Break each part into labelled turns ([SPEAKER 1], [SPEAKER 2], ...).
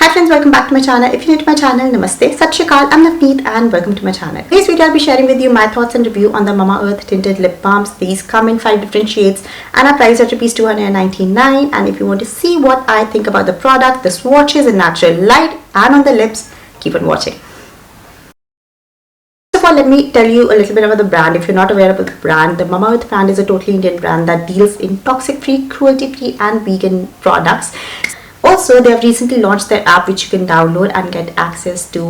[SPEAKER 1] Hi friends, welcome back to my channel. If you're new to my channel, Namaste, Sat Shri Akal, I'm Navneet and welcome to my channel. In this video, I'll be sharing with you my thoughts and review on the Mamaearth tinted lip balms. These come in 5 different shades and are priced at ₹299. And if you want to see what I think about the product, the swatches in natural light and on the lips, keep on watching. First of all, let me tell you a little bit about the brand. If you're not aware about the brand, the Mamaearth brand is a totally Indian brand that deals in toxic-free, cruelty-free and vegan products. Also, they have recently launched their app which you can download and get access to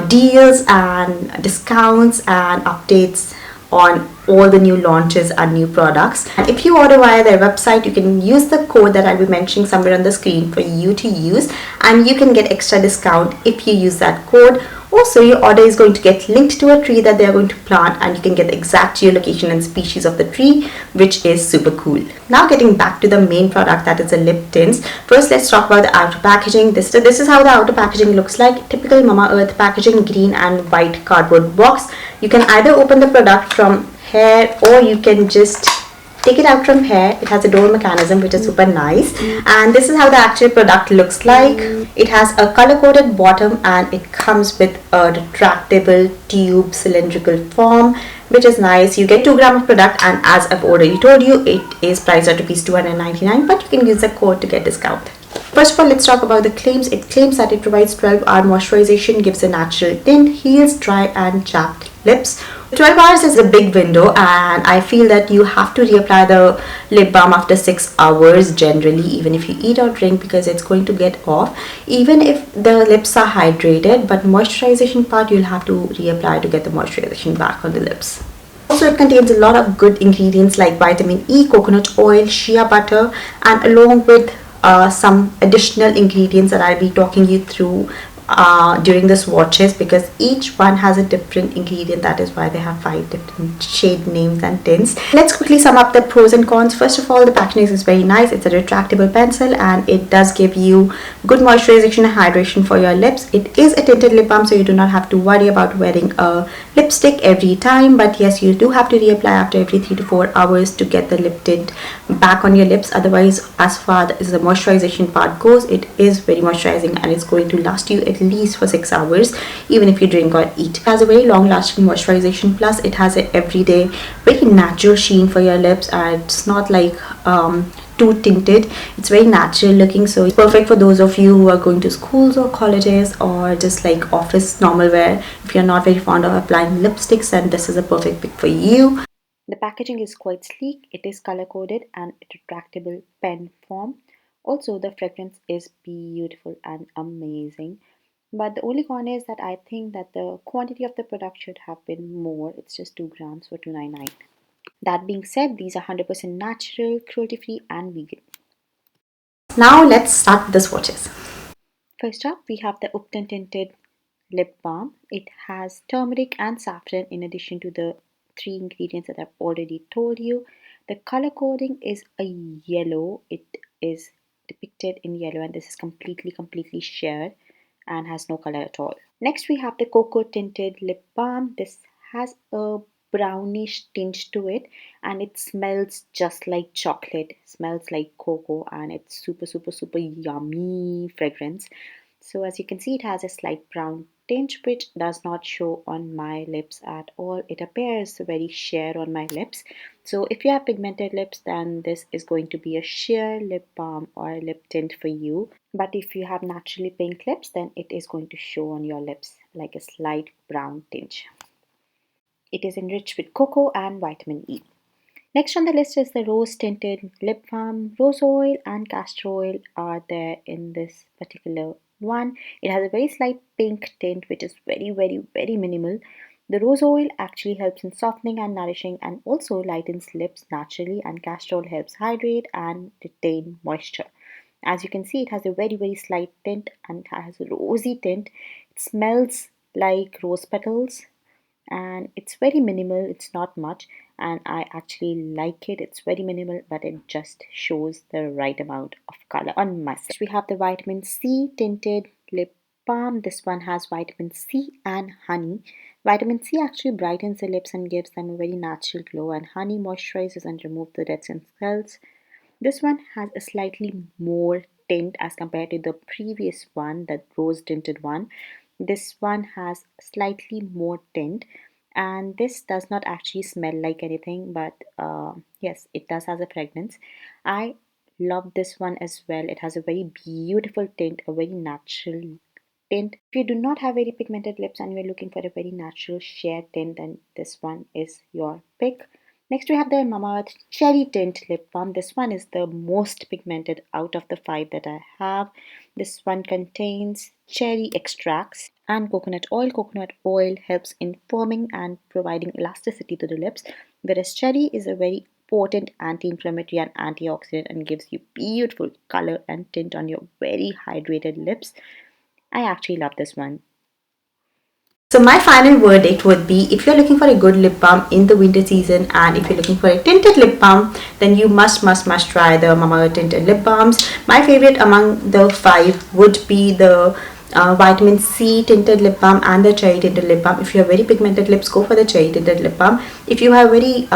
[SPEAKER 1] deals and discounts and updates on all the new launches and new products. And if you order via their website, you can use the code that I'll be mentioning somewhere on the screen for you to use, and you can get extra discount if you use that code. Also, your order is going to get linked to a tree that they are going to plant, and you can get the exact geolocation and species of the tree, which is super cool. Now getting back to the main product, that is the lip tints. First, let's talk about the outer packaging. This is how the outer packaging looks like. Typical Mamaearth packaging, green and white cardboard box. You can either open the product from here or you can just take it out from here. It has a door mechanism which is super nice, and this is how the actual product looks like. It has a color coded bottom and it comes with a retractable tube cylindrical form, which is nice. You get 2 grams of product, and as I've already told you, it is priced at ₹299, but you can use the code to get discount. First of all, let's talk about the claims. It claims that it provides 12-hour moisturization, gives a natural tint, heals dry and chapped lips. 12 hours is a big window, and I feel that you have to reapply the lip balm after 6 hours generally, even if you eat or drink, because it's going to get off even if the lips are hydrated. But moisturization part, you'll have to reapply to get the moisturization back on the lips. Also, it contains a lot of good ingredients like vitamin E, coconut oil, shea butter, and along with some additional ingredients that I'll be talking you through during the swatches, because each one has a different ingredient. That is why they have 5 different shade names and tints. Let's quickly sum up the pros and cons. First of all, the packaging is very nice. It's a retractable pencil and it does give you good moisturization and hydration for your lips. It is a tinted lip balm, so you do not have to worry about wearing a lipstick every time, but yes, you do have to reapply after every 3 to 4 hours to get the lip tint back on your lips. Otherwise, as far as the moisturization part goes, it is very moisturizing and it's going to last you at least for 6 hours even if you drink or eat. It has a very long lasting moisturization, plus it has an everyday very natural sheen for your lips, and it's not like too tinted. It's very natural looking, so it's perfect for those of you who are going to schools or colleges or just like office normal wear. If you're not very fond of applying lipsticks, then this is a perfect pick for you. The packaging is quite sleek. It is color coded and retractable pen form. Also, the fragrance is beautiful and amazing. But the only con is that I think that the quantity of the product should have been more. It's just 2 grams for $299. That being said, these are 100% natural, cruelty free and vegan. Now let's start with the swatches. First up, we have the Upton tinted lip balm. It has turmeric and saffron in addition to the 3 ingredients that I've already told you. The color coding is a yellow. It is depicted in yellow, and this is completely sheer and has no color at all. Next, we have the cocoa tinted lip balm. This has a brownish tinge to it, and it smells just like chocolate. It smells like cocoa, and it's super yummy fragrance. So as you can see, it has a slight brown tinge which does not show on my lips at all. It appears very sheer on my lips. So if you have pigmented lips, then this is going to be a sheer lip balm or lip tint for you. But if you have naturally pink lips, then it is going to show on your lips like a slight brown tinge. It is enriched with cocoa and vitamin E. Next on the list is the rose tinted lip balm. Rose oil and castor oil are there in this particular one. It has a very slight pink tint which is very minimal. The rose oil actually helps in softening and nourishing and also lightens lips naturally, and castor oil helps hydrate and retain moisture. As you can see, it has a very slight tint and it has a rosy tint. It smells like rose petals and it's very minimal. It's not much, and I actually like it. It's very minimal, but it just shows the right amount of color on myself. We have the vitamin C tinted lip balm. This one has vitamin C and honey. Vitamin C actually brightens the lips and gives them a very natural glow, and honey moisturizes and removes the dead skin cells. This one has a slightly more tint as compared to the previous one, that rose tinted one. This one has slightly more tint, and this does not actually smell like anything, but yes, it does has a fragrance. I love this one as well. It has a very beautiful tint, a very natural tint. If you do not have very pigmented lips and you're looking for a very natural sheer tint, then this one is your pick. Next, we have the Mamaearth Cherry Tint Lip Balm. This one is the most pigmented out of the 5 that I have. This one contains cherry extracts and coconut oil. Coconut oil helps in firming and providing elasticity to the lips, whereas cherry is a very potent anti-inflammatory and antioxidant and gives you beautiful color and tint on your very hydrated lips. I actually love this one. So my final verdict would be, if you're looking for a good lip balm in the winter season and if you're looking for a tinted lip balm, then you must try the Mamaearth tinted lip balms. My favorite among the 5 would be the vitamin C tinted lip balm and the cherry tinted lip balm. If you have very pigmented lips, go for the cherry tinted lip balm. If you have very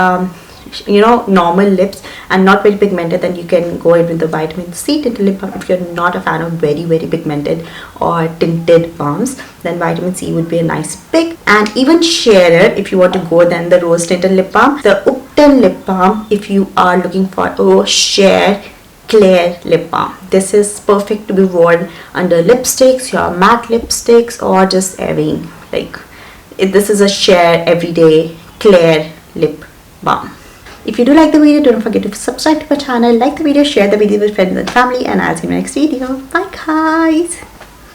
[SPEAKER 1] normal lips and not very pigmented, then you can go ahead with the vitamin C tinted lip balm. If you're not a fan of very pigmented or tinted balms, then vitamin C would be a nice pick. And even share if you want to go, then the rose tinted lip balm, the Upton lip balm, if you are looking for a sheer clear lip balm. This is perfect to be worn under lipsticks, your matte lipsticks, or just having this is a sheer everyday clear lip balm. If you do like the video, don't forget to subscribe to my channel, like the video, share the video with friends and family, and I'll see you in my next video. Bye guys!